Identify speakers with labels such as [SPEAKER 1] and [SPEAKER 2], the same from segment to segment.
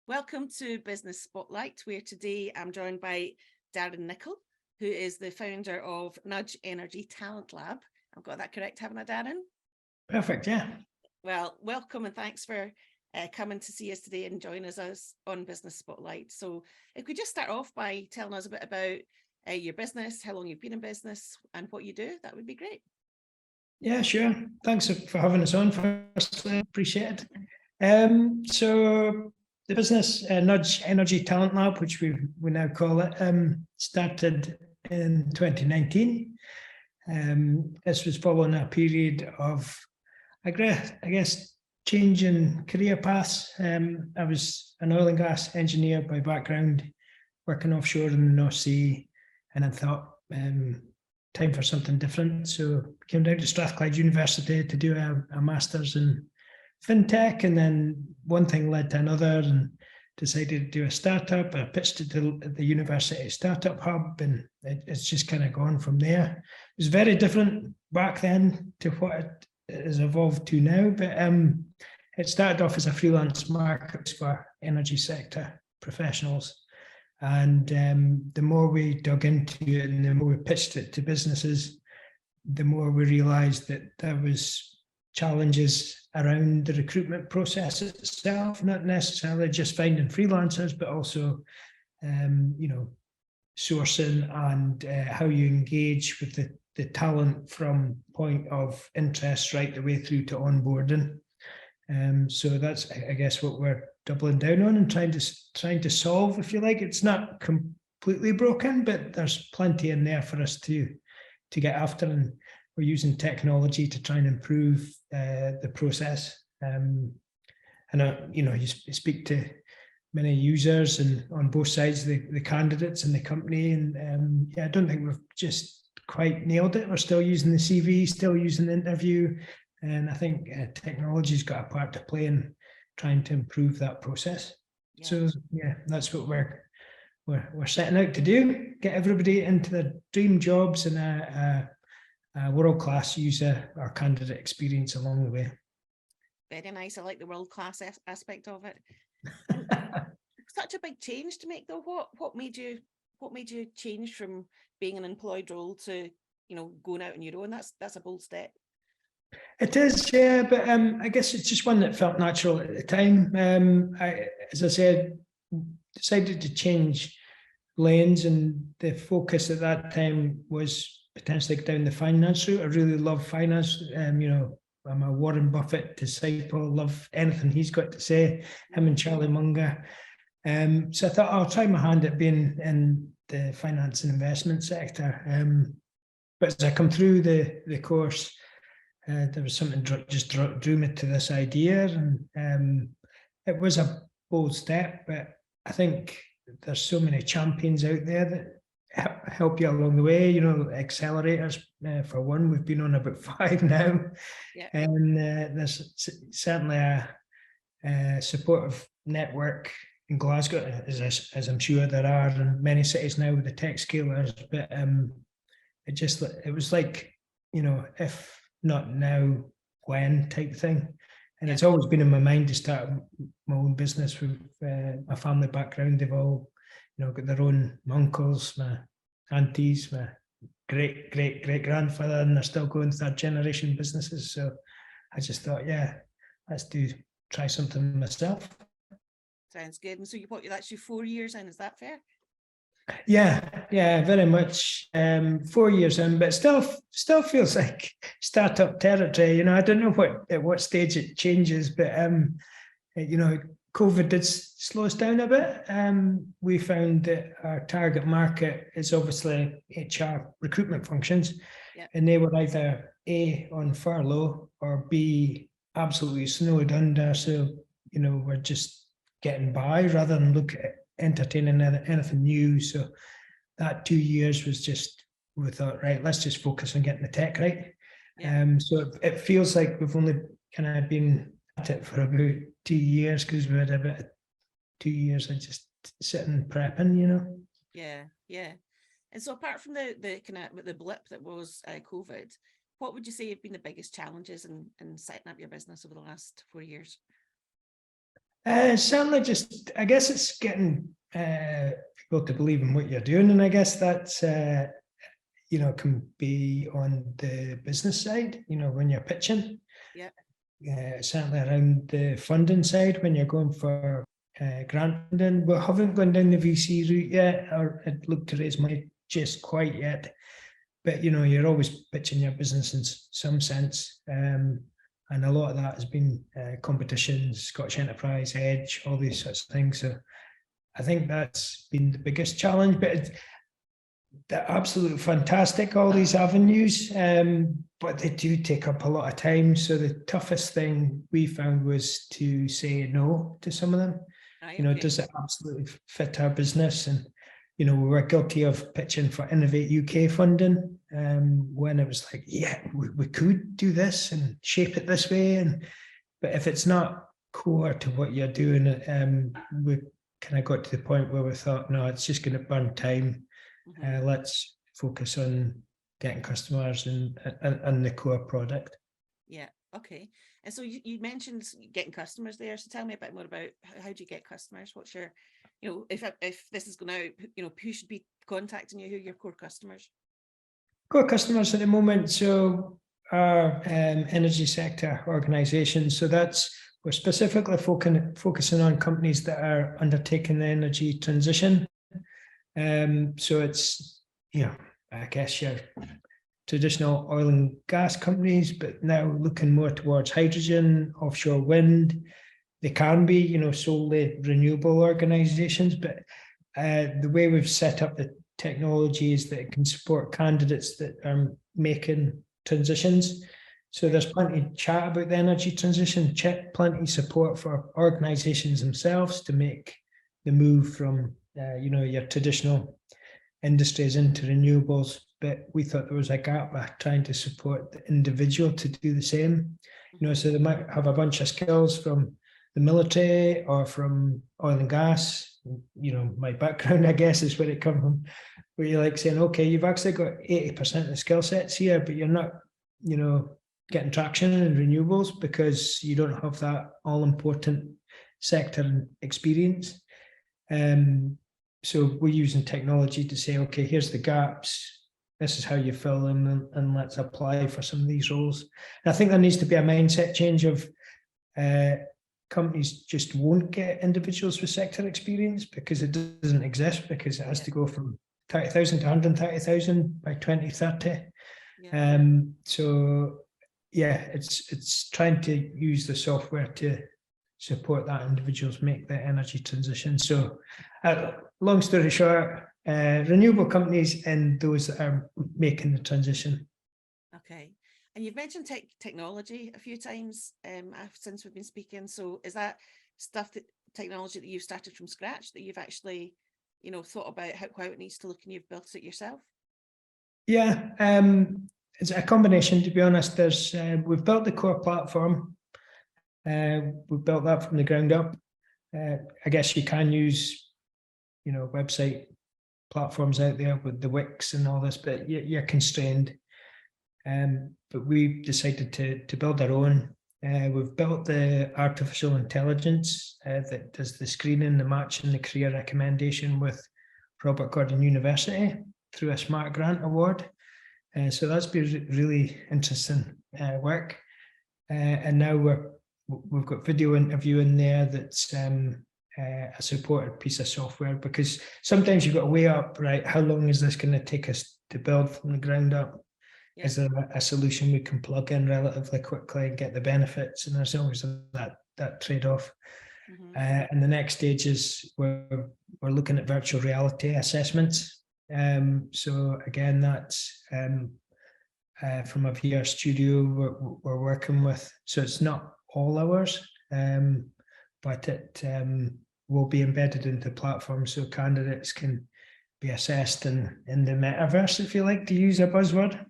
[SPEAKER 1] Welcome to Business Spotlight, where today I'm joined by Darren Nicol, who is the founder of Nudge Energy Talent Lab. I've got that correct, haven't I, Darren?
[SPEAKER 2] Perfect, yeah.
[SPEAKER 1] Well, welcome and thanks for coming to see us today and joining us on Business Spotlight. So if we just start off by telling us a bit about your business, how long you've been in business and what you do, that would be great.
[SPEAKER 2] Yeah, sure. Thanks for having us on firstly. Appreciate it. So the business Nudge Energy Talent Lab, which we now call it, started in 2019. This was following a period of, I guess, changing career paths. I was an oil and gas engineer by background, working offshore in the North Sea, and I thought, time for something different. So came down to Strathclyde University to do a master's in fintech, and then one thing led to another, and decided to do a startup. I pitched it to the university startup hub, and it's just kind of gone from there. It was very different back then to what it has evolved to now, but it started off as a freelance market for energy sector professionals. And the more we dug into it and the more we pitched it to businesses, the more we realised that there was challenges around the recruitment process itself, not necessarily just finding freelancers, but also, sourcing and how you engage with the talent from point of interest right the way through to onboarding. So that's, I guess, what we're doubling down on and trying to solve, if you like. It's not completely broken, but there's plenty in there for us to get after, and we're using technology to try and improve the process. You speak to many users and on both sides, the candidates and the company, and I don't think we've just quite nailed it. We're still using the CV, still using the interview. And I think technology's got a part to play in trying to improve that process. Yeah. So yeah, that's what we're setting out to do: get everybody into their dream jobs and a world-class user or candidate experience along the way.
[SPEAKER 1] Very nice. I like the world-class aspect of it. Such a big change to make, though. What made you change from being an employed role to going out on your own? That's a bold step.
[SPEAKER 2] It is, yeah, but I guess it's just one that felt natural at the time. As I said, decided to change lanes, and the focus at that time was potentially down the finance route. I really love finance. I'm a Warren Buffett disciple, love anything he's got to say, him and Charlie Munger. So I thought I'll try my hand at being in the finance and investment sector. But as I come through the course, there was something just drew me to this idea, and it was a bold step, but I think there's so many champions out there that help you along the way. Accelerators, for one, we've been on about 5 now. Yeah. And there's certainly a supportive network in Glasgow, as I'm sure there are in many cities now with the tech scalers, but it was like, if not now, when type thing. And it's always been in my mind to start my own business with my family background. They've all, got their own uncles, my aunties, my great grandfather, and they're still going 3rd generation businesses. So I just thought, yeah, let's try something myself.
[SPEAKER 1] Sounds good. And so that's your 4 years in, is that fair?
[SPEAKER 2] Yeah, very much. 4 years in, but still feels like startup territory. I don't know at what stage it changes, but COVID did slow us down a bit. We found that our target market is obviously HR recruitment functions, and they were either A, on furlough, or B, absolutely snowed under. So we're just getting by rather than look at entertaining anything new. So that 2 years was just, we thought, right, let's just focus on getting the tech right. So it feels like we've only kind of been at it for about 2 years, because we had about 2 years of just sitting prepping,
[SPEAKER 1] Yeah. And so apart from the kind of the blip that was COVID, what would you say have been the biggest challenges in setting up your business over the last 4 years?
[SPEAKER 2] Certainly just, I guess it's getting people to believe in what you're doing. And I guess that's, can be on the business side, when you're pitching.
[SPEAKER 1] Yeah.
[SPEAKER 2] Certainly around the funding side, when you're going for grant funding. We haven't gone down the VC route yet, or looked to raise money just quite yet. But, you're always pitching your business in some sense. And a lot of that has been competitions, Scottish Enterprise, Edge, all these sorts of things. So I think that's been the biggest challenge, but they're absolutely fantastic, all these avenues, but they do take up a lot of time. So the toughest thing we found was to say no to some of them. Okay. Does it absolutely fit our business? And, we were guilty of pitching for Innovate UK funding when it was like, yeah, we could do this and shape it this way. But if it's not core to what you're doing, we kind of got to the point where we thought, no, it's just going to burn time. Mm-hmm. Let's focus on getting customers and the core product.
[SPEAKER 1] Yeah. Okay. And so you mentioned getting customers there. So tell me a bit more about how do you get customers? What's your, if this is going out, who should be contacting you? Who are your core customers?
[SPEAKER 2] Core customers at the moment. So our energy sector organisations. So we're specifically focusing on companies that are undertaking the energy transition. So it's, I guess your traditional oil and gas companies, but now looking more towards hydrogen, offshore wind. They can be, solely renewable organizations, but the way we've set up the technology is that it can support candidates that are making transitions. So there's plenty of chat about the energy transition, plenty of support for organizations themselves to make the move from your traditional industries into renewables. But we thought there was a gap by trying to support the individual to do the same. So they might have a bunch of skills from the military or from oil and gas. My background, I guess, is where it comes from, where you're like saying, okay, you've actually got 80% of the skill sets here, but you're not, getting traction in renewables because you don't have that all-important sector experience. So we're using technology to say, okay, here's the gaps. This is how you fill them, and let's apply for some of these roles. And I think there needs to be a mindset change of companies just won't get individuals with sector experience because it doesn't exist, because it has to go from 30,000 to 130,000 by 2030. Yeah. So yeah, it's trying to use the software to support that individuals make the energy transition. So long story short, renewable companies and those that are making the transition.
[SPEAKER 1] Okay. And you've mentioned technology a few times since we've been speaking. So is that technology that you've started from scratch, that you've actually, thought about how it needs to look, and you've built it yourself?
[SPEAKER 2] Yeah, it's a combination, to be honest. We've built the core platform. We've built that from the ground up. I guess you can use, website platforms out there with the Wix and all this, but you're constrained. But we decided to build our own. We've built the artificial intelligence that does the screening, the matching, the career recommendation with Robert Gordon University through a Smart Grant Award. So that's been really interesting work. And now we've got video interview in there that's a supported piece of software, because sometimes you've got to weigh up, right, how long is this going to take us to build from the ground up? Yeah. Is there a solution we can plug in relatively quickly and get the benefits? And there's always that trade-off. Mm-hmm. And the next stage is we're looking at virtual reality assessments. So again, that's from a VR studio we're working with. So it's not all ours, but it will be embedded into the platform so candidates can be assessed in the metaverse, if you like to use a buzzword.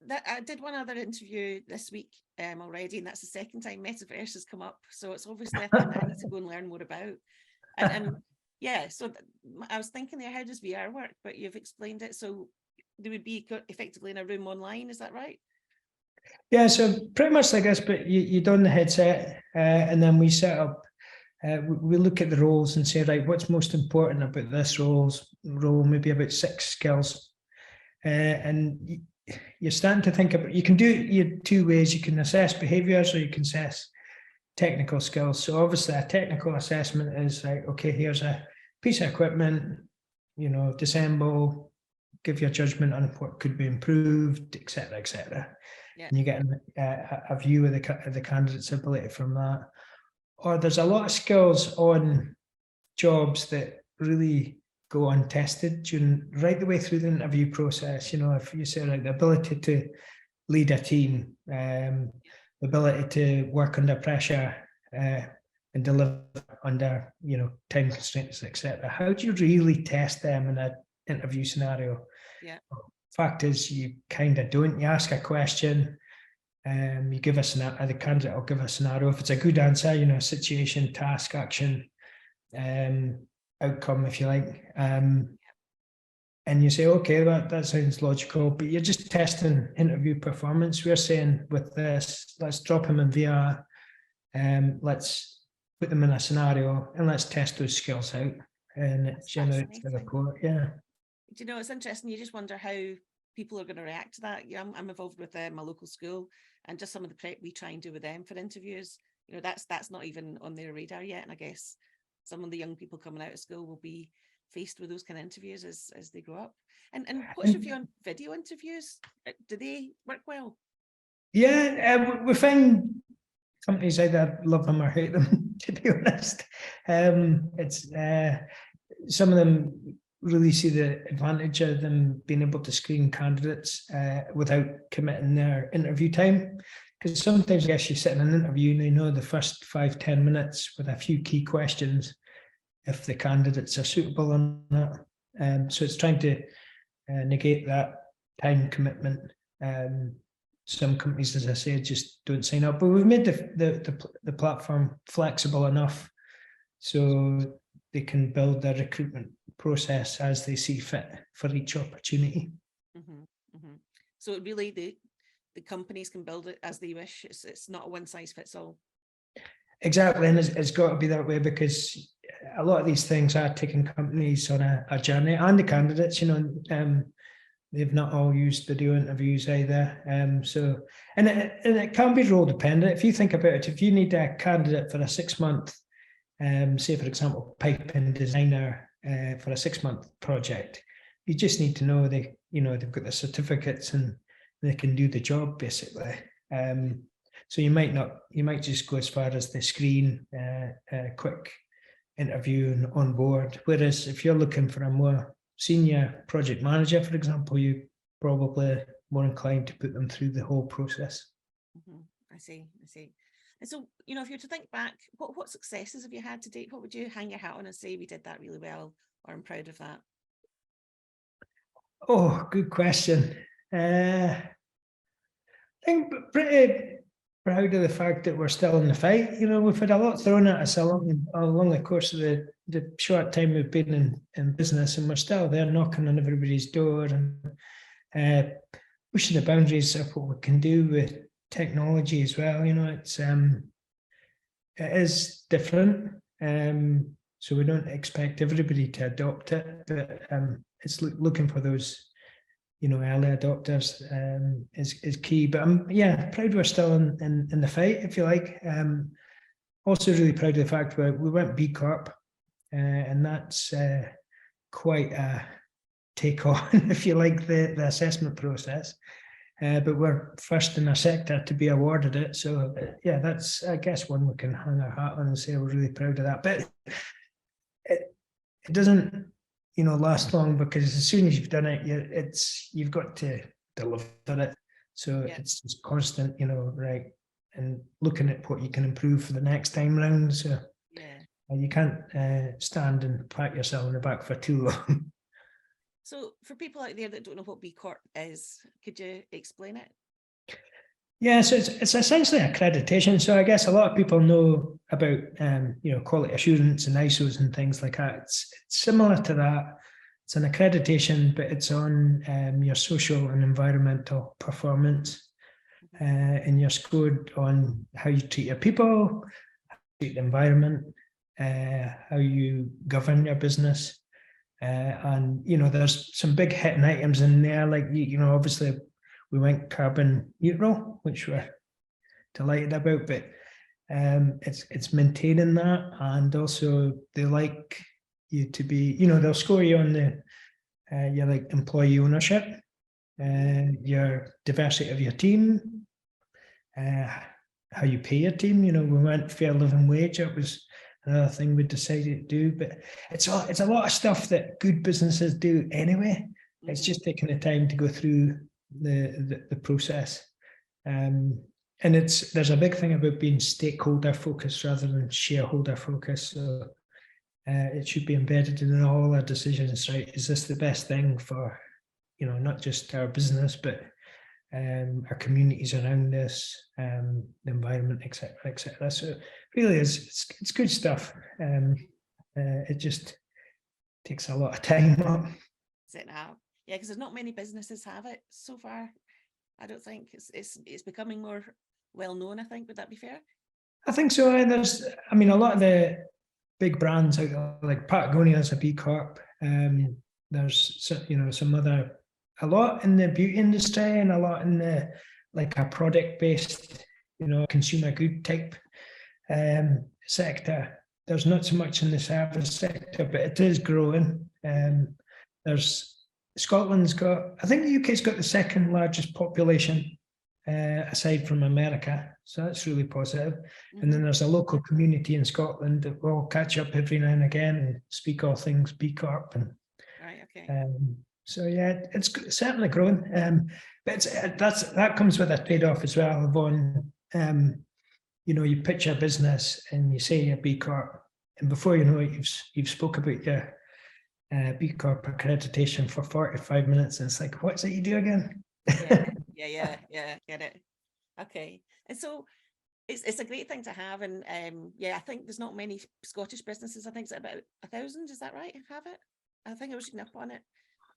[SPEAKER 1] That I did one other interview this week already, and that's the second time metaverse has come up. So it's obviously a thing that I need to go and learn more about. And yeah, so I was thinking there, how does VR work? But you've explained it. So they would be effectively in a room online, is that right?
[SPEAKER 2] Yeah, so pretty much like this, but you don the headset, and then we set up we look at the roles and say, right, what's most important about this role, maybe about 6 skills. And you're starting to think about, you can do it 2 ways. You can assess behaviours or you can assess technical skills. So obviously a technical assessment is like, okay, here's a piece of equipment, disassemble, give your judgment on what could be improved, etc., etc.
[SPEAKER 1] Yeah.
[SPEAKER 2] And you get a view of the candidate's ability from that. Or there's a lot of skills on jobs that really go untested right the way through the interview process. If you say, like, the ability to lead a team, the ability to work under pressure and deliver under, time constraints, etc. How do you really test them in an interview scenario?
[SPEAKER 1] Yeah.
[SPEAKER 2] Fact is, you kind of don't. You ask a question, you give us the candidate will give a scenario. If it's a good answer, situation, task, action, outcome, if you like, and you say, okay, that sounds logical, but you're just testing interview performance. We're saying, with this, let's drop them in VR, let's put them in a scenario, and let's test those skills out, and it generates the report. Yeah.
[SPEAKER 1] Do you know, it's interesting. You just wonder how people are going to react to that. Yeah, I'm involved with my local school, and just some of the prep we try and do with them for interviews. That's not even on their radar yet. And I guess some of the young people coming out of school will be faced with those kind of interviews as they grow up. And what's your view on video interviews? Do they work well?
[SPEAKER 2] Yeah, we find companies either love them or hate them, to be honest. It's some of them really see the advantage of them being able to screen candidates without committing their interview time. Because sometimes, I guess, you sit in an interview and the first 5-10 minutes with a few key questions if the candidates are suitable or not. So it's trying to negate that time commitment. Some companies, as I said, just don't sign up. But we've made the platform flexible enough so they can build their recruitment process as they see fit for each opportunity.
[SPEAKER 1] Mm-hmm, mm-hmm. So really, the companies can build it as they wish. It's not a one size fits all. Exactly,
[SPEAKER 2] and it's got to be that way, because a lot of these things are taking companies on a journey, and the candidates, they've not all used video interviews either. So, and it can be role dependent. If you think about it, if you need a candidate for a 6-month, say for example, piping designer for a 6-month project, you just need to know they've got the certificates and they can do the job basically. So you might just go as far as the screen, quick interview and on board. Whereas if you're looking for a more senior project manager, for example, you're probably more inclined to put them through the whole process.
[SPEAKER 1] Mm-hmm. I see. And so, if you're to think back, what successes have you had to date? What would you hang your hat on and say, we did that really well, or I'm proud of that?
[SPEAKER 2] Oh, good question. I think pretty proud of the fact that we're still in the fight. We've had a lot thrown at us along the course of the short time we've been in business, and we're still there knocking on everybody's door and pushing the boundaries of what we can do with technology as well. It is different, so we don't expect everybody to adopt it, but it's looking for those early adopters is key. But I'm proud we're still in the fight, if you like. Also really proud of the fact we went BCorp, and that's quite a take on, if you like, the assessment process. But we're first in our sector to be awarded it. So that's, I guess, one we can hang our hat on and say we're really proud of that. But it doesn't last long, because as soon as you've done it, you've got to deliver it. So it's just constant, right, and looking at what you can improve for the next time round. So you can't stand and pat yourself on the back for too long.
[SPEAKER 1] So for people out there that don't know what BCorp is, could you explain it?
[SPEAKER 2] Yeah, so it's essentially accreditation. So I guess a lot of people know about quality assurance and ISOs and things like that. It's similar to that. It's an accreditation, but it's on your social and environmental performance, and you're scored on how you treat your people, how you treat the environment, how you govern your business. And, there's some big hitting items in there, like, obviously we went carbon neutral, which we're delighted about, but it's maintaining that. And also they like you to be, they'll score you on your like employee ownership, your diversity of your team, how you pay your team. We went fair living wage. It was another thing we decided to do, but it's a lot of stuff that good businesses do anyway. It's just taking the time to go through the process. And there's a big thing about being stakeholder focused rather than shareholder focused. So it should be embedded in all our decisions, right? Is this the best thing for, not just our business, but our communities around us, the environment, etc., etc. So really, it's good stuff. It just takes a lot of time up.
[SPEAKER 1] Is it now? Yeah, because there's not many businesses have it so far. I don't think it's becoming more well known. I think, would that be fair?
[SPEAKER 2] I think so. There's, a lot of the big brands out there, like Patagonia is a B Corp. There's some other, a lot in the beauty industry and a lot in the like a product based, consumer good type sector. There's not so much in the service sector, but it is growing. Scotland's got, I think the UK's got the second largest population aside from America. So that's really positive. And then there's a local community in Scotland that will catch up every now and again and speak all things B Corp. And,
[SPEAKER 1] right, okay.
[SPEAKER 2] So yeah, it's certainly growing. But that comes with a trade-off as well. Von, you pitch a business and you say you're B Corp, and before you know it, you've spoke about your B Corp accreditation for 45 minutes, and it's like, what's it you do again?
[SPEAKER 1] Yeah, get it. Okay, and so it's a great thing to have, and I think there's not many Scottish businesses. I think it's about 1,000. Is that right? Have it? I think I was reading up on it.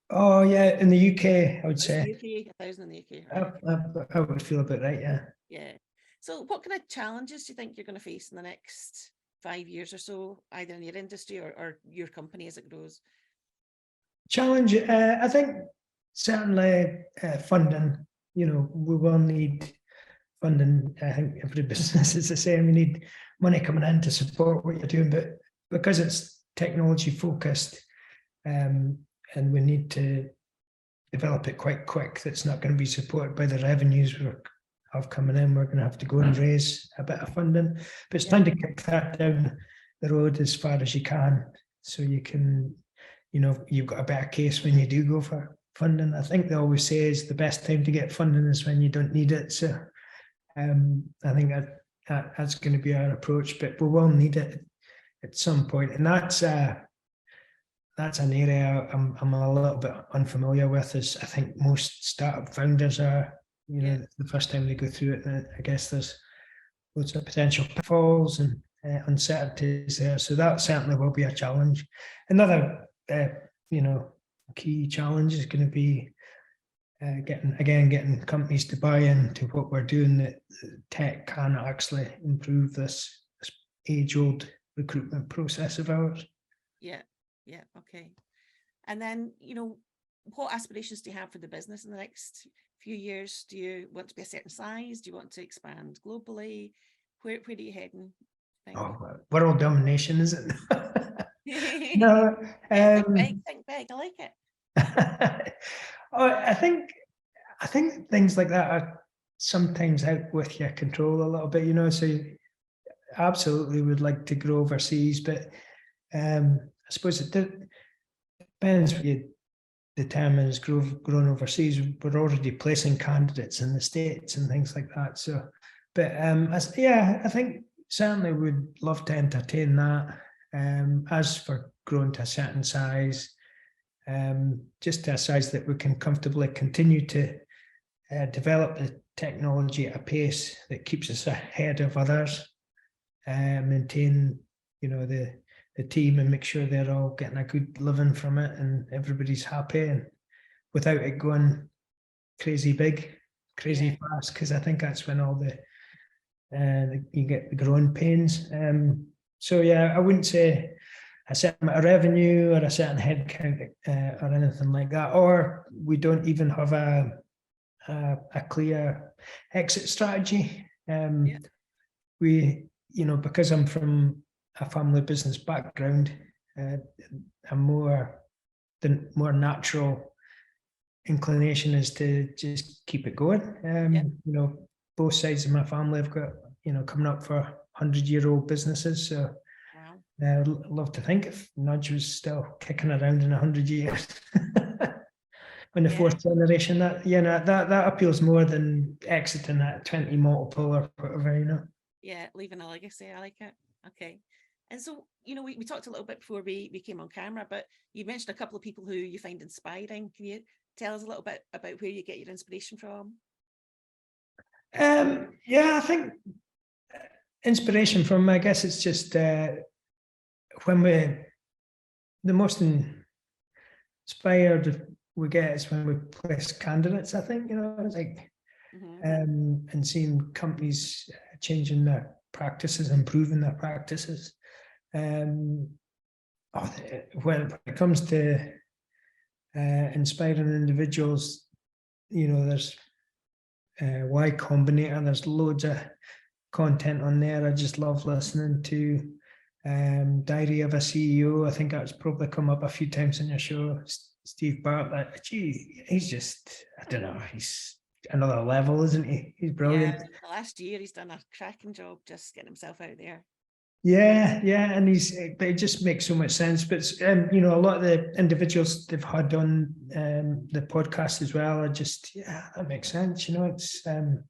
[SPEAKER 2] Oh yeah, in the UK, I would say.
[SPEAKER 1] UK, 1,000 in the UK. Right?
[SPEAKER 2] I would feel about right, yeah.
[SPEAKER 1] Yeah. So what kind of challenges do you think you're going to face in the next 5 years or so, either in your industry or your company as it grows?
[SPEAKER 2] Challenge, I think certainly funding. We will need funding. I think every business is the same. You need money coming in to support what you're doing, but because it's technology focused, and we need to develop it quite quick, that's not going to be supported by the revenues we have coming in. We're going to have to go and raise a bit of funding, but it's time to kick that down the road as far as you can, so you can, you've got a better case when you do go for funding. I think they always say is the best time to get funding is when you don't need it. So I think that's going to be our approach, but we will need it at some point, and that's an area I'm a little bit unfamiliar with. Is I think most startup founders are, the first time they go through it, and I guess there's loads of potential pitfalls and uncertainties there. So that certainly will be a challenge. Another, key challenge is going to be getting companies to buy into what we're doing, that tech can actually improve this age-old recruitment process of ours.
[SPEAKER 1] Yeah, okay. And then, what aspirations do you have for the business in the next few years? Do you want to be a certain size? Do you want to expand globally? Where are you heading?
[SPEAKER 2] World domination, is it? No,
[SPEAKER 1] think big. I like it.
[SPEAKER 2] I think things like that are sometimes out with your control a little bit, so you absolutely would like to grow overseas, but I suppose it depends what you determine as growing overseas. We're already placing candidates in the States and things like that. So, but I think certainly would love to entertain that. As for growing to a certain size, just to a size that we can comfortably continue to develop the technology at a pace that keeps us ahead of others, maintain, the team and make sure they're all getting a good living from it and everybody's happy, and without it going crazy big, crazy fast, because I think that's when all you get the growing pains. So yeah, I wouldn't say a certain amount of revenue or a certain headcount or anything like that, or we don't even have a clear exit strategy. We, because I'm from a family business background, the more natural inclination is to just keep it going. Both sides of my family have got, coming up for 100-year-old businesses. So
[SPEAKER 1] Wow.
[SPEAKER 2] I'd love to think if Nudge was still kicking around in 100 years. In the fourth generation, that appeals more than exiting at 20 multiple or whatever,
[SPEAKER 1] Yeah, leaving a legacy. I like it. Okay. And so, we talked a little bit before we came on camera, but you mentioned a couple of people who you find inspiring. Can you tell us a little bit about where you get your inspiration from?
[SPEAKER 2] I think inspiration from, I guess it's just when the most inspired we get is when we place candidates, I think, it's like, and seeing companies changing their practices, improving their practices. When it comes to inspiring individuals, there's Y Combinator, there's loads of content on there. I just love listening to Diary of a CEO. I think that's probably come up a few times in your show. Steve Bartlett, he's just, I don't know, he's another level, isn't he? He's brilliant.
[SPEAKER 1] Yeah, the last year he's done a cracking job just getting himself out there.
[SPEAKER 2] Yeah, and but it just makes so much sense. But a lot of the individuals they've had on the podcast as well are just, that makes sense. It's some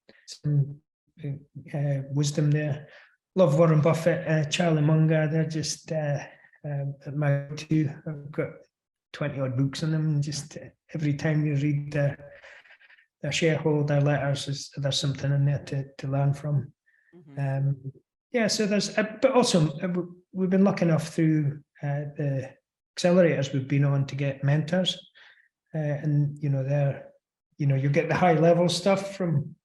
[SPEAKER 2] wisdom there. Love Warren Buffett, Charlie Munger. They're just my two. I've got 20 odd books on them, and just every time you read their shareholder letters, there's something in there to learn from. So there's, but also we've been lucky enough through the accelerators we've been on to get mentors, and you get the high level stuff from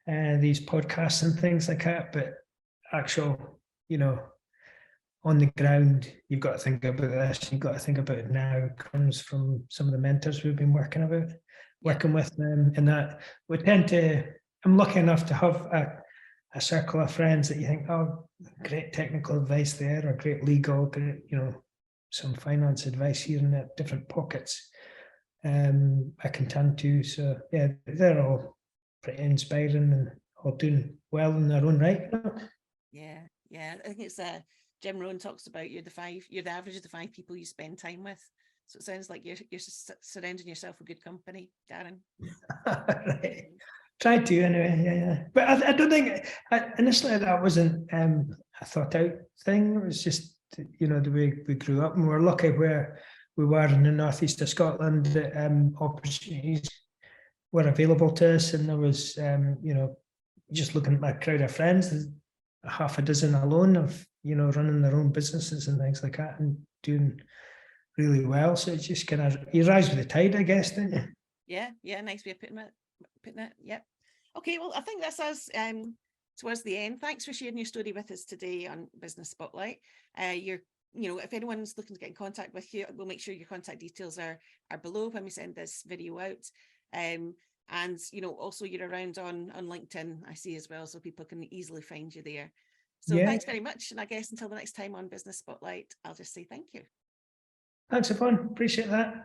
[SPEAKER 2] these podcasts and things like that, but actual, on the ground, you've got to think about this, you've got to think about it now, comes from some of the mentors we've been working with them, and that we tend to, I'm lucky enough to have a circle of friends that you think, oh, great technical advice there, or great legal, great, some finance advice here and there, different pockets I can turn to. So yeah, they're all pretty inspiring and all doing well in their own right.
[SPEAKER 1] Yeah. I think it's Jim Rohn talks about you're the average of the 5 people you spend time with. So it sounds like you're surrounding yourself with good company, Darren.
[SPEAKER 2] Right. Try to anyway, yeah. But I don't think initially that wasn't a thought out thing. It was just, the way we grew up, and we're lucky where we were in the northeast of Scotland that opportunities were available to us, and there was, just looking at my crowd of friends, there's half a dozen alone of, running their own businesses and things like that, and doing really well. So it's just kind of, you rise with the tide, I guess, don't you?
[SPEAKER 1] Yeah, nice way of putting it. Yep. Okay, well, I think that's us towards the end. Thanks for sharing your story with us today on Business Spotlight. If anyone's looking to get in contact with you, we'll make sure your contact details are below when we send this video out. And also you're around on LinkedIn, I see as well, so people can easily find you there. So thanks very much. And I guess until the next time on Business Spotlight, I'll just say thank you.
[SPEAKER 2] Thanks, everyone. Appreciate that.